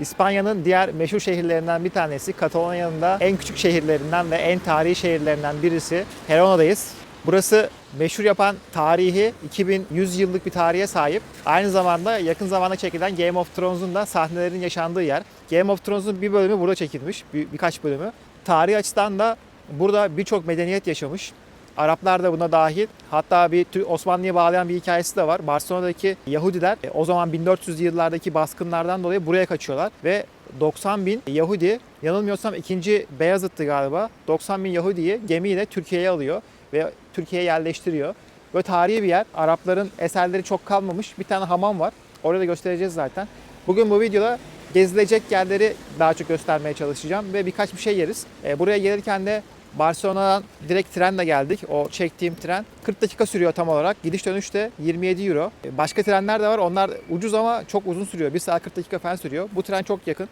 İspanya'nın diğer meşhur şehirlerinden bir tanesi, Katalonya'nın da en küçük şehirlerinden ve en tarihi şehirlerinden birisi. Gerona'dayız. Burası meşhur yapan tarihi 2100 yıllık bir tarihe sahip. Aynı zamanda yakın zamanda çekilen Game of Thrones'un da sahnelerin yaşandığı yer. Game of Thrones'un bir bölümü burada çekilmiş, birkaç bölümü. Tarihi açıdan da burada birçok medeniyet yaşamış. Araplar da buna dahil. Hatta bir Osmanlı'ya bağlayan bir hikayesi de var. Barcelona'daki Yahudiler o zaman 1400'lü yıllardaki baskınlardan dolayı buraya kaçıyorlar ve 90 bin Yahudi, yanılmıyorsam 2. Beyazıt'tı galiba, 90 bin Yahudi'yi gemiyle Türkiye'ye alıyor ve Türkiye'ye yerleştiriyor. Böyle tarihi bir yer. Arapların eserleri çok kalmamış. Bir tane hamam var. Orada da göstereceğiz zaten. Bugün bu videoda gezilecek yerleri daha çok göstermeye çalışacağım ve birkaç bir şey yeriz. Buraya gelirken de Barcelona'dan direkt trenle geldik. O çektiğim tren 40 dakika sürüyor tam olarak. Gidiş dönüş de 27 euro. Başka trenler de var. Onlar ucuz ama çok uzun sürüyor. 1 saat 40 dakika falan sürüyor. Bu tren çok yakın.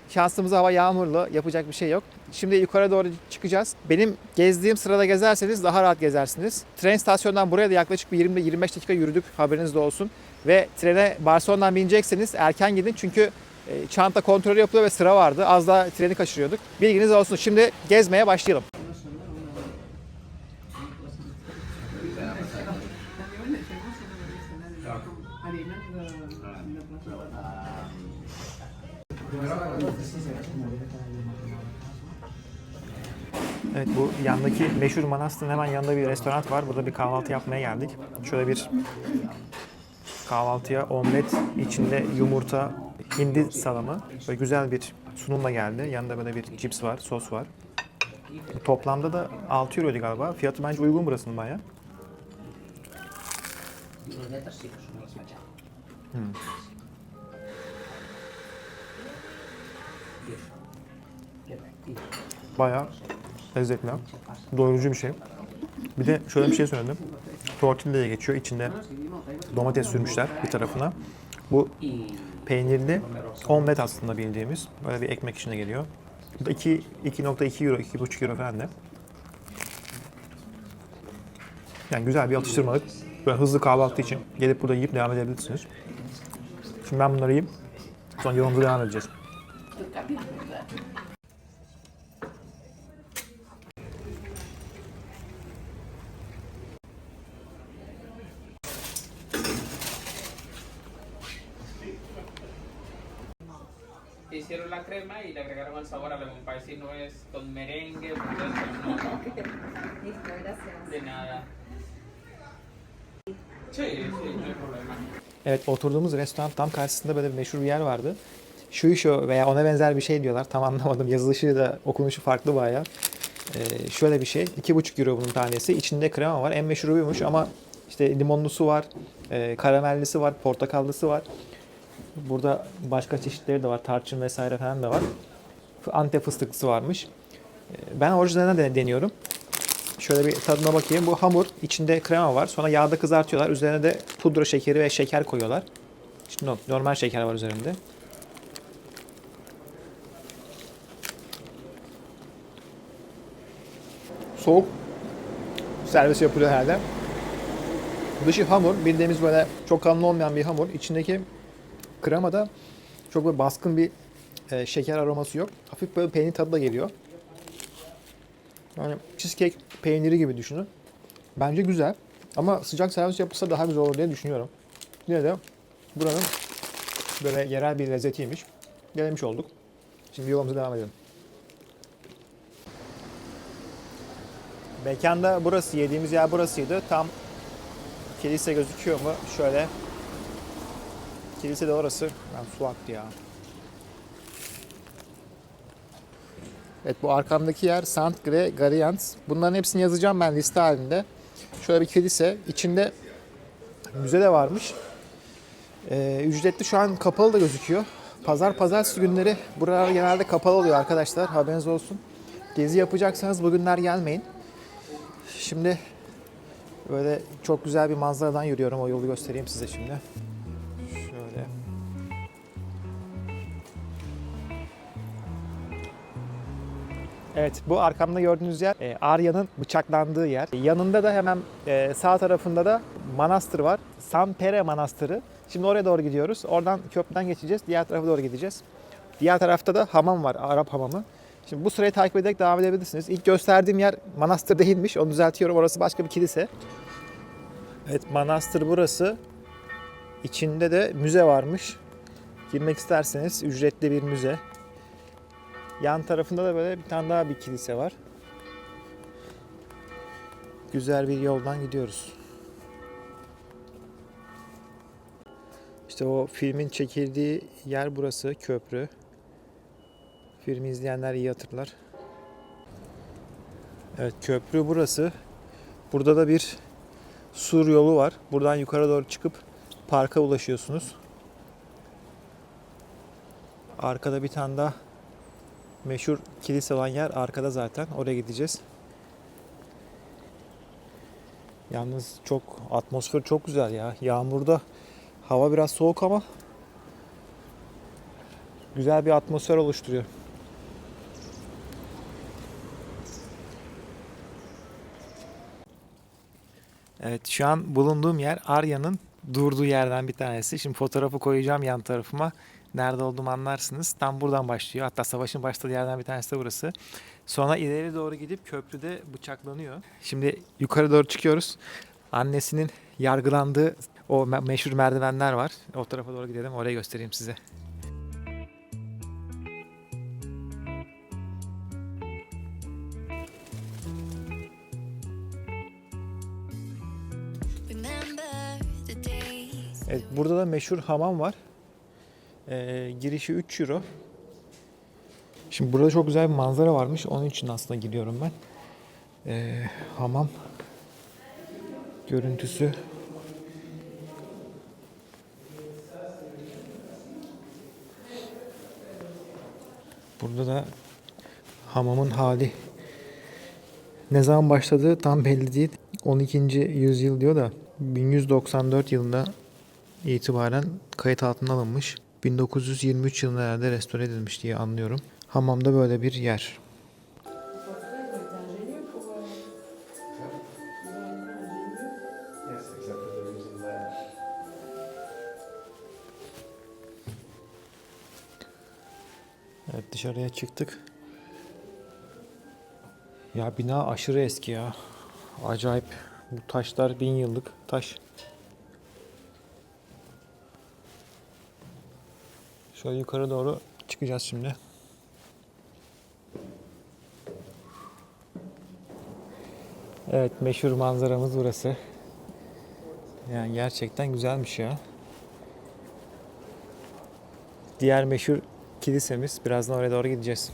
Şansımıza hava yağmurlu. Yapacak bir şey yok. Şimdi yukarı doğru çıkacağız. Benim gezdiğim sırada gezerseniz daha rahat gezersiniz. Tren istasyonundan buraya da yaklaşık bir 20-25 dakika yürüdük. Haberiniz de olsun. Ve trene Barcelona'dan binecekseniz erken gidin. Çünkü çanta kontrolü yapılıyor ve sıra vardı. Az daha treni kaçırıyorduk. Bilginiz olsun. Şimdi gezmeye başlayalım. Evet, bu yandaki meşhur manastırın hemen yanında bir restoran var. Burada bir kahvaltı yapmaya geldik. Şöyle bir kahvaltıya omlet, içinde yumurta, hindi salamı. Böyle güzel bir sunumla geldi. Yanında böyle bir cips var, sos var. Toplamda da 6 euroydu galiba. Fiyatı bence uygun burasının bayağı. Bayağı lezzetli, doyurucu bir şey. Bir de şöyle bir şey söyledim. Tortilla'ya geçiyor. İçinde domates sürmüşler bir tarafına. Bu peynirli omlet aslında bildiğimiz. Böyle bir ekmek içine geliyor. Bu da 2.2 euro, 2.5 euro falan da. Yani güzel bir atıştırmalık. Böyle hızlı kahvaltı için gelip burada yiyip devam edebilirsiniz. Şimdi ben bunları yiyeyim. Sonra yolumuza devam edeceğiz. Hicieron la crema y le agregaron el sabor a la compa. Si no es con merengue, pues no, no. Listo, gracias. De nada. Sí, sí, no hay problema. Evet, oturduğumuz restoran tam karşısında böyle bir meşhur bir yer vardı. Şu veya ona benzer bir şey diyorlar. Tam anlamadım. Yazılışı da okunuşu farklı bayağı. Şöyle bir şey. 2,5 euro bunun tanesi. İçinde krema var. En meşhuru buymuş ama işte limonlusu var. Karamellisi var. Portakallısı var. Burada başka çeşitleri de var. Tarçın vesaire falan da var. Antep fıstıklısı varmış. Ben orijinaline deniyorum. Şöyle bir tadına bakayım. Bu hamur, içinde krema var. Sonra yağda kızartıyorlar. Üzerine de pudra şekeri ve şeker koyuyorlar. Şimdi normal şeker var üzerinde. Soğuk servis yapılıyor herhalde. Dışı hamur, bildiğimiz böyle çok kalın olmayan bir hamur. İçindeki kremada çok böyle baskın bir şeker aroması yok. Hafif böyle peynir tadı da geliyor. Yani cheesecake peyniri gibi düşünün. Bence güzel. Ama sıcak servis yapılsa daha güzel olur diye düşünüyorum. Yine de buranın böyle yerel bir lezzetiymiş. Denemiş olduk. Şimdi yolumuza devam edelim. Mekanda burası, yediğimiz yer burasıydı. Tam kilise gözüküyor mu? Şöyle. Kilise de orası. Ben su aktı ya. Evet, bu arkamdaki yer Sant Gregorians. Bunların hepsini yazacağım ben liste halinde. Şöyle bir kilise. İçinde müze de varmış. Ücretli, şu an kapalı da gözüküyor. Pazartesi günleri buralar genelde kapalı oluyor arkadaşlar. Haberiniz olsun. Gezi yapacaksanız bugünler gelmeyin. Şimdi böyle çok güzel bir manzaradan yürüyorum. O yolu göstereyim size şimdi. Şöyle. Evet, bu arkamda gördüğünüz yer Arya'nın bıçaklandığı yer. Yanında da hemen sağ tarafında da manastır var. San Pere Manastırı. Şimdi oraya doğru gidiyoruz. Oradan köprüden geçeceğiz. Diğer tarafa doğru gideceğiz. Diğer tarafta da hamam var, Arap hamamı. Şimdi bu sırayı takip ederek devam edebilirsiniz. İlk gösterdiğim yer manastır değilmiş. Onu düzeltiyorum. Orası başka bir kilise. Evet, manastır burası. İçinde de müze varmış. Girmek isterseniz ücretli bir müze. Yan tarafında da böyle bir tane daha bir kilise var. Güzel bir yoldan gidiyoruz. İşte o filmin çekildiği yer burası, köprü. Filmi izleyenler iyi hatırlar. Evet, köprü burası. Burada da bir sur yolu var. Buradan yukarı doğru çıkıp parka ulaşıyorsunuz. Arkada bir tane daha meşhur kilise olan yer arkada zaten. Oraya gideceğiz. Yalnız çok atmosfer çok güzel ya. Yağmurda hava biraz soğuk ama güzel bir atmosfer oluşturuyor. Evet, şu an bulunduğum yer Arya'nın durduğu yerden bir tanesi. Şimdi fotoğrafı koyacağım yan tarafıma. Nerede olduğumu anlarsınız. Tam buradan başlıyor. Hatta savaşın başladığı yerden bir tanesi de burası. Sonra ileri doğru gidip köprüde bıçaklanıyor. Şimdi yukarı doğru çıkıyoruz. Annesinin yargılandığı o meşhur merdivenler var. O tarafa doğru gidelim. Orayı göstereyim size. Evet, burada da meşhur hamam var. Girişi 3 euro. Şimdi burada çok güzel bir manzara varmış. Onun için aslında gidiyorum ben. Hamam görüntüsü. Burada da hamamın hali. Ne zaman başladığı tam belli değil. 12. yüzyıl diyor da 1194 yılında itibaren kayıt altına alınmış. 1923 yılında herhalde restore edilmiş diye anlıyorum. Hamamda böyle bir yer. Evet, dışarıya çıktık. Ya bina aşırı eski ya. Acayip. Bu taşlar 1000 yıllık taş. Şöyle yukarı doğru çıkacağız şimdi. Evet, meşhur manzaramız burası. Yani gerçekten güzelmiş ya. Diğer meşhur kilisemiz. Birazdan oraya doğru gideceğiz.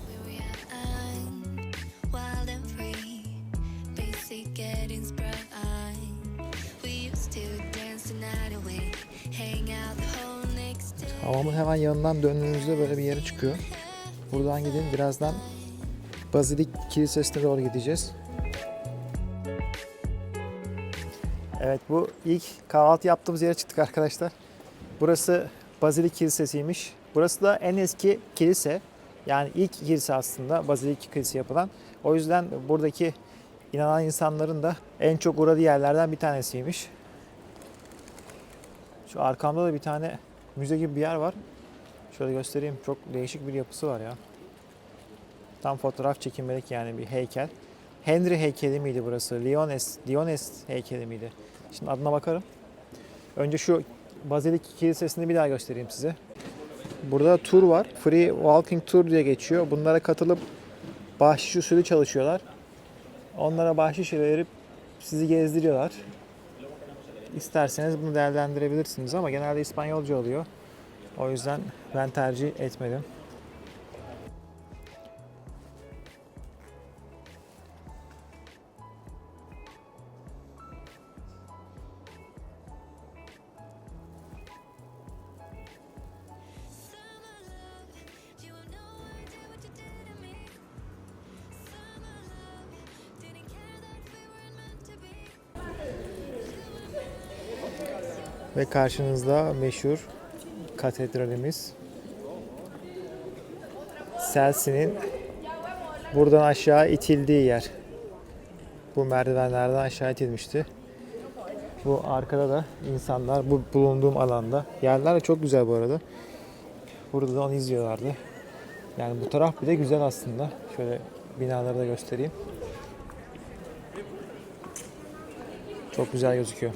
Hamamın hemen yanından döndüğünüzde böyle bir yere çıkıyor. Buradan gidin. Birazdan Bazilik Kilisesi'ne doğru gideceğiz. Evet, bu ilk kahvaltı yaptığımız yere çıktık arkadaşlar. Burası Bazilik Kilisesi'ymiş. Burası da en eski kilise. Yani ilk kilise aslında Bazilik Kilisesi yapılan. O yüzden buradaki inanan insanların da en çok uğradığı yerlerden bir tanesiymiş. Şu arkamda da bir tane müze gibi bir yer var. Şöyle göstereyim. Çok değişik bir yapısı var ya. Tam fotoğraf çekinmelik yani bir heykel. Henry heykeli miydi burası? Lyonès heykeli miydi? Şimdi adına bakarım. Önce şu Bazilik Kilisesi'ni bir daha göstereyim size. Burada tur var. Free Walking Tour diye geçiyor. Bunlara katılıp bahşiş usulü çalışıyorlar. Onlara bahşiş verip sizi gezdiriyorlar. İsterseniz bunu değerlendirebilirsiniz ama genelde İspanyolca oluyor. O yüzden ben tercih etmedim. Ve karşınızda meşhur katedralimiz. Chelsea'nin buradan aşağı itildiği yer. Bu merdivenlerden aşağı itilmişti. Bu arkada da insanlar bu bulunduğum alanda. Yerler de çok güzel bu arada. Burada da onu izliyorlardı. Yani bu taraf bir de güzel aslında. Şöyle binaları da göstereyim. Çok güzel gözüküyor.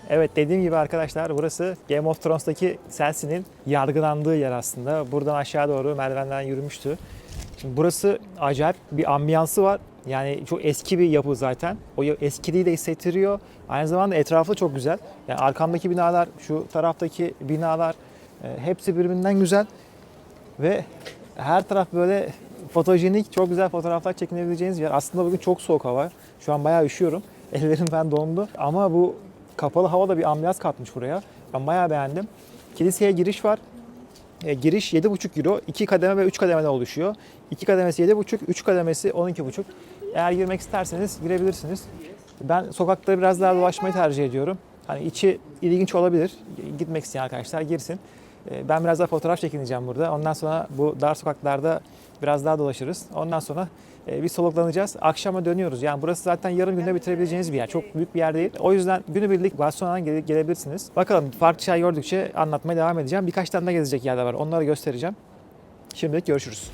Evet, dediğim gibi arkadaşlar, burası Game of Thrones'taki Cersei'nin yargılandığı yer aslında. Buradan aşağı doğru merdivenden yürümüştü. Şimdi burası acayip bir ambiyansı var. Yani çok eski bir yapı zaten. O eskiliği de hissettiriyor. Aynı zamanda etrafı çok güzel. Yani arkamdaki binalar, şu taraftaki binalar hepsi birbirinden güzel. Ve her taraf böyle fotojenik, çok güzel fotoğraflar çekinebileceğiniz bir yer. Aslında bugün çok soğuk hava. Şu an bayağı üşüyorum. Ellerim ben dondu. Ama bu kapalı hava da bir ambiyans katmış buraya. Ben bayağı beğendim. Kiliseye giriş var. Giriş 7,5 euro. 2 kademe ve 3 kademeden oluşuyor. 2 kademesi 7,5, 3 kademesi 12,5. Eğer girmek isterseniz girebilirsiniz. Ben sokakta biraz daha dolaşmayı tercih ediyorum. Hani içi ilginç olabilir. Gitmek isteyen arkadaşlar girsin. Ben biraz daha fotoğraf çekineceğim burada. Ondan sonra bu dar sokaklarda biraz daha dolaşırız. Ondan sonra bir soluklanacağız. Akşama dönüyoruz. Yani burası zaten yarım günde bitirebileceğiniz bir yer. Çok büyük bir yer değil. O yüzden günübirlik Barcelona'dan gelebilirsiniz. Bakalım, farklı şey gördükçe anlatmaya devam edeceğim. Birkaç tane de gezecek yerler var. Onları göstereceğim. Şimdilik görüşürüz.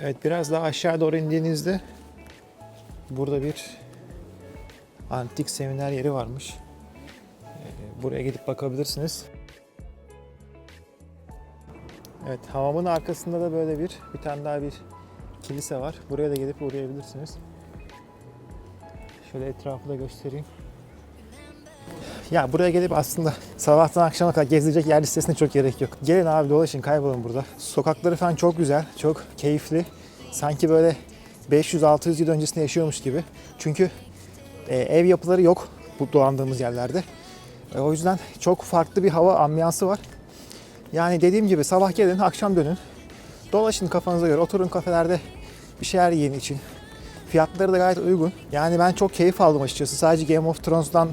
Evet, biraz daha aşağı doğru indiğinizde burada bir antik seminer yeri varmış. Buraya gidip bakabilirsiniz. Evet, hamamın arkasında da böyle bir tane daha bir kilise var. Buraya da gelip uğrayabilirsiniz. Şöyle etrafı da göstereyim. Ya buraya gelip aslında sabahtan akşama kadar gezilecek yer listesine çok gerek yok. Gelin abi, dolaşın, kaybolun burada. Sokakları falan çok güzel, çok keyifli. Sanki böyle 500-600 yıl öncesinde yaşıyormuş gibi. Çünkü ev yapıları yok bu dolandığımız yerlerde. O yüzden çok farklı bir hava ambiyansı var. Yani dediğim gibi sabah gelin, akşam dönün. Dolaşın kafanıza göre, oturun kafelerde bir şeyler yiyin için. Fiyatları da gayet uygun. Yani ben çok keyif aldım açıkçası. Sadece Game of Thrones'dan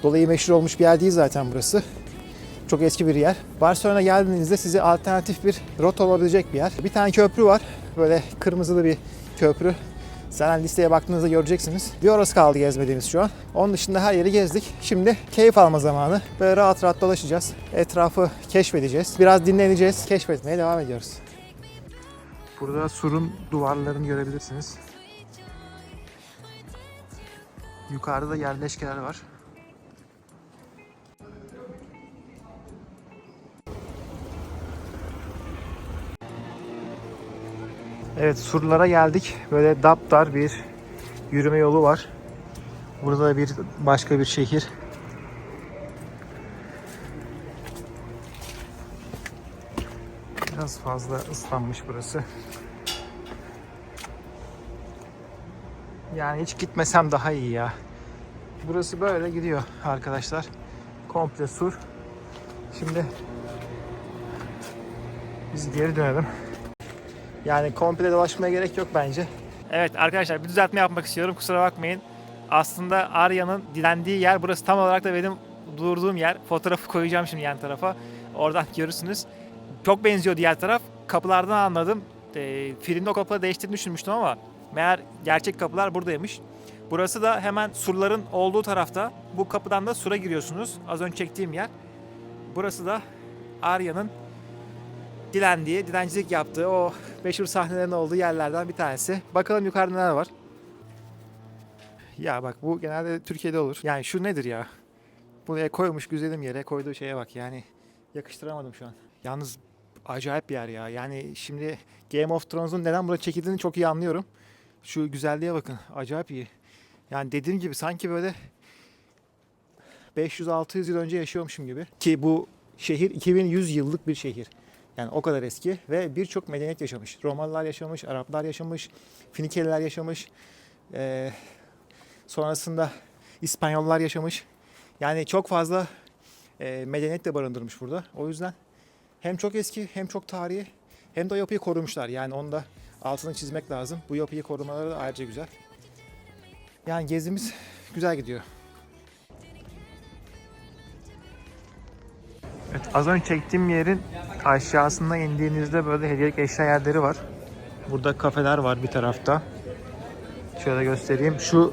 dolayı meşhur olmuş bir yer değil zaten burası. Çok eski bir yer. Barcelona geldiğinizde size alternatif bir rota olabilecek bir yer. Bir tane köprü var. Böyle kırmızılı bir köprü. Zaten listeye baktığınızda göreceksiniz. Bir orası kaldı gezmediğimiz şu an. Onun dışında her yeri gezdik. Şimdi keyif alma zamanı. Böyle rahat rahat dolaşacağız. Etrafı keşfedeceğiz. Biraz dinleneceğiz. Keşfetmeye devam ediyoruz. Burada surun duvarlarını görebilirsiniz. Yukarıda da yerleşkeler var. Evet, surlara geldik. Böyle daptar bir yürüme yolu var. Burada da başka bir şehir. Biraz fazla ıslanmış burası. Yani hiç gitmesem daha iyi ya. Burası böyle gidiyor arkadaşlar. Komple sur. Şimdi biz geri dönelim. Yani komple dolaşmaya gerek yok bence. Evet arkadaşlar, bir düzeltme yapmak istiyorum. Kusura bakmayın. Aslında Arya'nın dilendiği yer burası, tam olarak da benim durduğum yer. Fotoğrafı koyacağım şimdi yan tarafa. Oradan görürsünüz. Çok benziyor diğer taraf. Kapılardan anladım. Filmde o kapıları değiştirdiğini düşünmüştüm ama meğer gerçek kapılar buradaymış. Burası da hemen surların olduğu tarafta. Bu kapıdan da sura giriyorsunuz. Az önce çektiğim yer. Burası da Arya'nın dilendiği, dilencilik yaptığı o meşhur sahnelerin olduğu yerlerden bir tanesi. Bakalım yukarıda neler var. Ya bak, bu genelde Türkiye'de olur. Yani şu nedir ya? Buraya koymuş, güzelim yere koyduğu şeye bak yani. Yakıştıramadım şu an. Yalnız acayip bir yer ya. Yani şimdi Game of Thrones'un neden burada çekildiğini çok iyi anlıyorum. Şu güzelliğe bakın. Acayip iyi. Yani dediğim gibi sanki böyle 500-600 yıl önce yaşıyormuşum gibi. Ki bu şehir 2100 yıllık bir şehir. Yani o kadar eski ve birçok medeniyet yaşamış. Romalılar yaşamış, Araplar yaşamış, Finikeliler yaşamış. Sonrasında İspanyollar yaşamış. Yani çok fazla medeniyet de barındırmış burada. O yüzden hem çok eski, hem çok tarihi, hem de o yapıyı korumuşlar. Yani onu da altını çizmek lazım. Bu yapıyı korumaları da ayrıca güzel. Yani gezimiz güzel gidiyor. Az önce çektiğim yerin aşağısına indiğinizde böyle hediyelik eşya yerleri var. Burada kafeler var bir tarafta. Şöyle göstereyim. Şu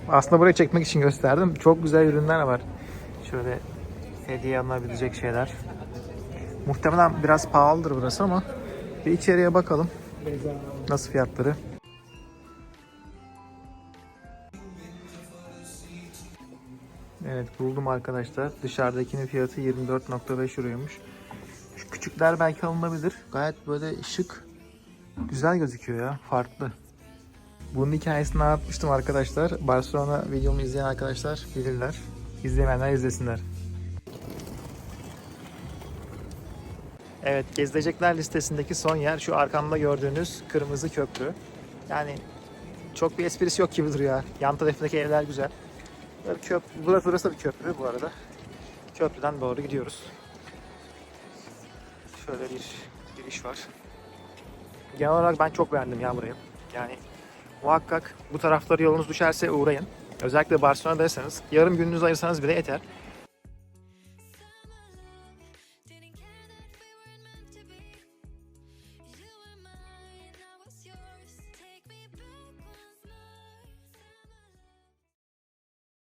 aslında burayı çekmek için gösterdim. Çok güzel ürünler var. Şöyle hediye alınabilecek şeyler. Muhtemelen biraz pahalıdır burası ama bir içeriye bakalım. Nasıl fiyatları? Evet buldum arkadaşlar. Dışarıdakinin fiyatı 24.5 euroymuş. Şu küçükler belki alınabilir. Gayet böyle şık. Güzel gözüküyor ya. Farklı. Bunun hikayesini anlatmıştım arkadaşlar. Barcelona videomu izleyen arkadaşlar bilirler. İzlemeyenler izlesinler. Evet, gezilecekler listesindeki son yer şu arkamda gördüğünüz kırmızı köprü. Yani çok bir esprisi yok gibi duruyor. Yan tarafındaki evler güzel. Böyle burası da bir köprü bu arada. Köprüden doğru gidiyoruz. Şöyle bir giriş var. Genel olarak ben çok beğendim ya burayı. Yani muhakkak bu taraflara yolunuz düşerse uğrayın. Özellikle Barcelona'daysanız yarım gününüzü ayırsanız bile yeter.